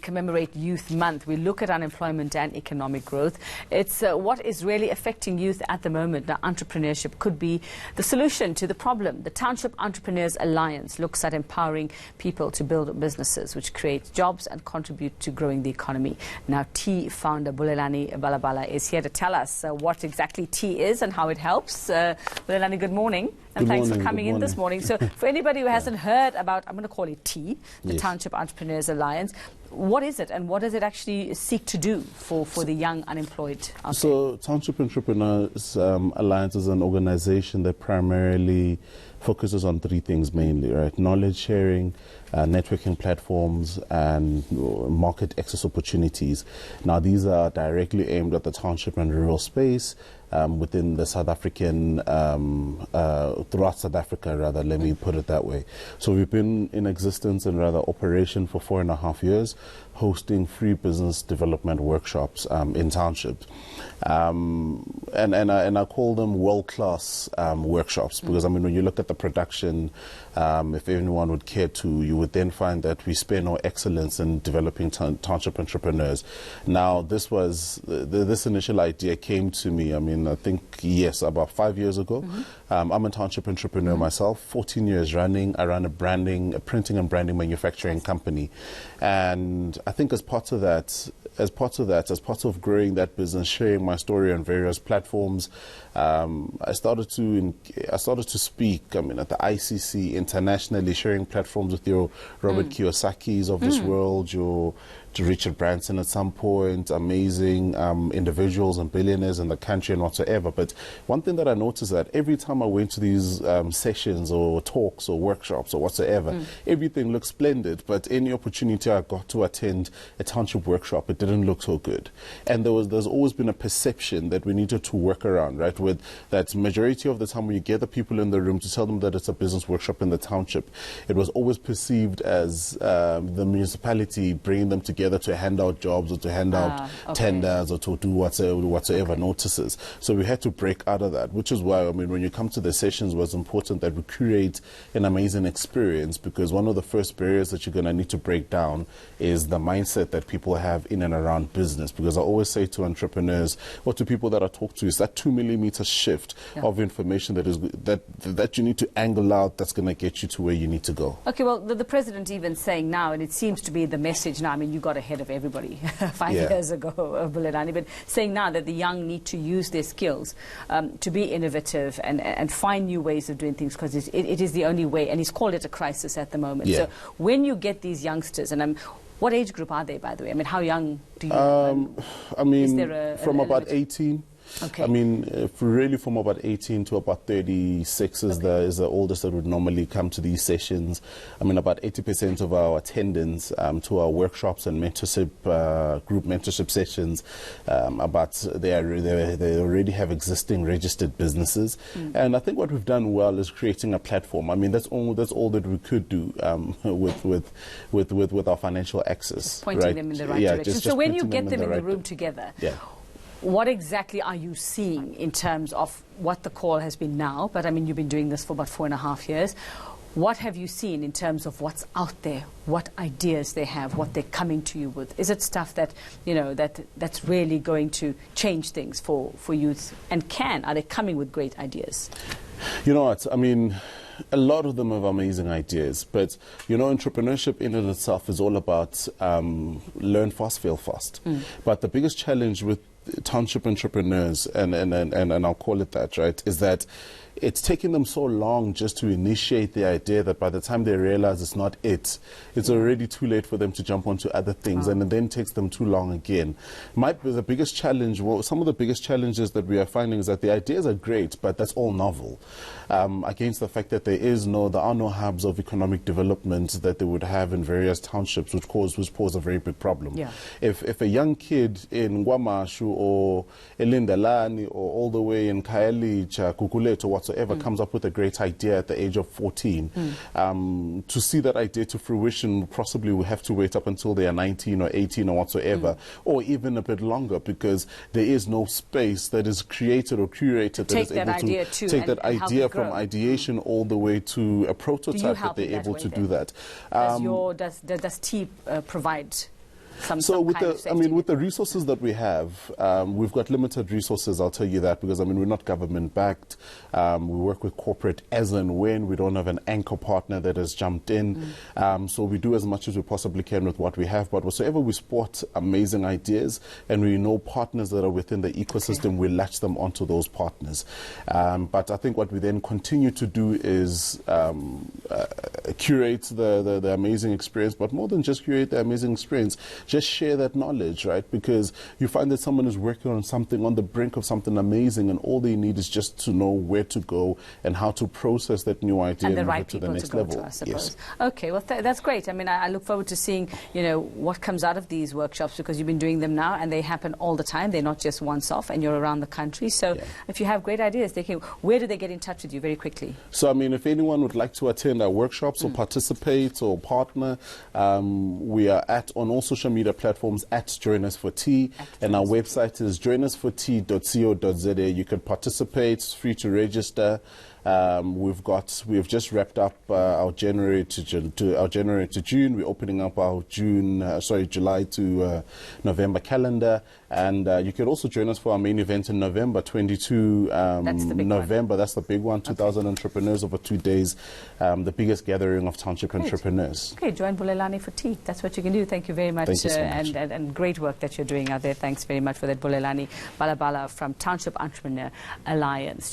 commemorate Youth Month, we look at unemployment and economic growth. It's what is really affecting youth at the moment. Now, entrepreneurship could be the solution to the problem. The Township Entrepreneurs Alliance looks at empowering people to build businesses which create jobs and contribute to growing the economy. Now, Tea founder Bulelani Balabala is here to tell us what exactly Tea is and how it helps. Bulelani, good morning. And thanks for coming in this morning. So for anybody who hasn't heard about, I'm going to call it Tea, the Township Entrepreneurs Alliance, what is it and what does it actually seek to do for the young unemployed out there? Township Entrepreneurs Alliance is an organization that primarily focuses on three things mainly, right? Knowledge sharing, networking platforms, and market access opportunities. Now, these are directly aimed at the township and rural space within the South African, throughout South Africa, rather, let me put it that way. So we've been in existence and rather operation for 4.5 years, hosting free business development workshops in townships. And I call them world-class workshops because, I mean, when you look at the production, if anyone would care to, you would then find that we spare no excellence in developing township entrepreneurs. Now, this was, this initial idea came to me, I mean, I think, yes, about 5 years ago. I'm a township entrepreneur myself, 14 years running. I run a printing and branding manufacturing company. And I think as part of growing that business, sharing my story on various platforms, I started to speak, I mean, at the ICC internationally, sharing platforms with your Robert Kiyosaki's of this world, your Richard Branson at some point, amazing individuals and billionaires in the country and whatsoever. But one thing that I noticed that every time I went to these sessions or talks or workshops or whatsoever, everything looked splendid. But any opportunity I got to attend a township workshop, it didn't look so good. And there's always been a perception that we needed to work around, right? With that majority of the time when you get the people in the room to tell them that it's a business workshop in the township, it was always perceived as the municipality bringing them together to hand out jobs or to hand out tenders or to do whatsoever notices. So we had to break out of that, which is why, I mean, when you come to the sessions, it was important that we create an amazing experience, because one of the first barriers that you're going to need to break down is the mindset that people have in and around business. Because I always say to entrepreneurs or to people that I talk to, is that 2mm shift of information that you need to angle out that's going to get you to where you need to go. Okay, well, the president even saying now, and it seems to be the message now, I mean, you got ahead of everybody 5 years ago, Bulelani, but saying now that the young need to use their skills to be innovative and find new ways of doing things, because it is the only way, and he's called it a crisis at the moment. So when you get these youngsters, and what age group are they, by the way? I mean, how young do you I mean, from about 18. Okay. I mean, really from about 18 to about 36 is the oldest that would normally come to these sessions. I mean, about 80% of our attendance to our workshops and mentorship, group mentorship sessions, they already have existing registered businesses. And I think what we've done well is creating a platform. I mean, that's all that we could do with our financial access. Just pointing them in the right direction. So when you get them in the room together, what exactly are you seeing in terms of what the call has been now? But I mean, you've been doing this for about 4.5 years. What have you seen in terms of what's out there, what ideas they have, what they're coming to you with? Is it stuff that, you know, that's really going to change things for youth? And are they coming with great ideas? You know what, I mean, a lot of them have amazing ideas, but, you know, entrepreneurship in and itself is all about learn fast, fail fast. But the biggest challenge with township entrepreneurs, and I'll call it that, right, is that it's taking them so long just to initiate the idea that by the time they realize it's not it's already too late for them to jump onto other things, and it then takes them too long again. Might be the biggest challenge, some of the biggest challenges that we are finding is that the ideas are great, but that's all novel. Against the fact that there are no hubs of economic development that they would have in various townships, which pose a very big problem. If a young kid in Guamashu or Elindalani or all the way in Khayelitsha, Kukulet or whatsoever comes up with a great idea at the age of 14, to see that idea to fruition, possibly we have to wait up until they are 19 or 18 or whatsoever, or even a bit longer, because there is no space that is created or curated that is able to take that idea from ideation all the way to a prototype that they're able to do that. Does Tea provide So with with the resources that we have, we've got limited resources, I'll tell you that, because we're not government backed. We work with corporate as and when. We don't have an anchor partner that has jumped in. So we do as much as we possibly can with what we have. But whatsoever we spot amazing ideas and we know partners that are within the ecosystem, we latch them onto those partners. But I think what we then continue to do is curate the amazing experience, but more than just curate the amazing experience, just share that knowledge, right? Because you find that someone is working on something, on the brink of something amazing, and all they need is just to know where to go and how to process that new idea and the move right it to the people next to go level. to, I suppose. Yes. Okay, well, that's great. I mean, I look forward to seeing, what comes out of these workshops, because you've been doing them now and they happen all the time. They're not just once off, and you're around the country. So if you have great ideas, where do they get in touch with you very quickly? So, I mean, if anyone would like to attend our workshops or participate or partner, we are on all social media platforms at Join Us for Tea, and our website is joinusfortea.co.za. You can participate, it's free to register. We've just wrapped up our January to June. We're opening up our July to November calendar, and you can also join us for our main event in November, 22 November. That's the big one. 2,000 entrepreneurs over 2 days, the biggest gathering of township entrepreneurs. Okay, join Bulelani for tea. That's what you can do. Thank you very much, Thank you so much. And great work that you're doing out there. Thanks very much for that, Bulelani Balabala from Township Entrepreneur Alliance.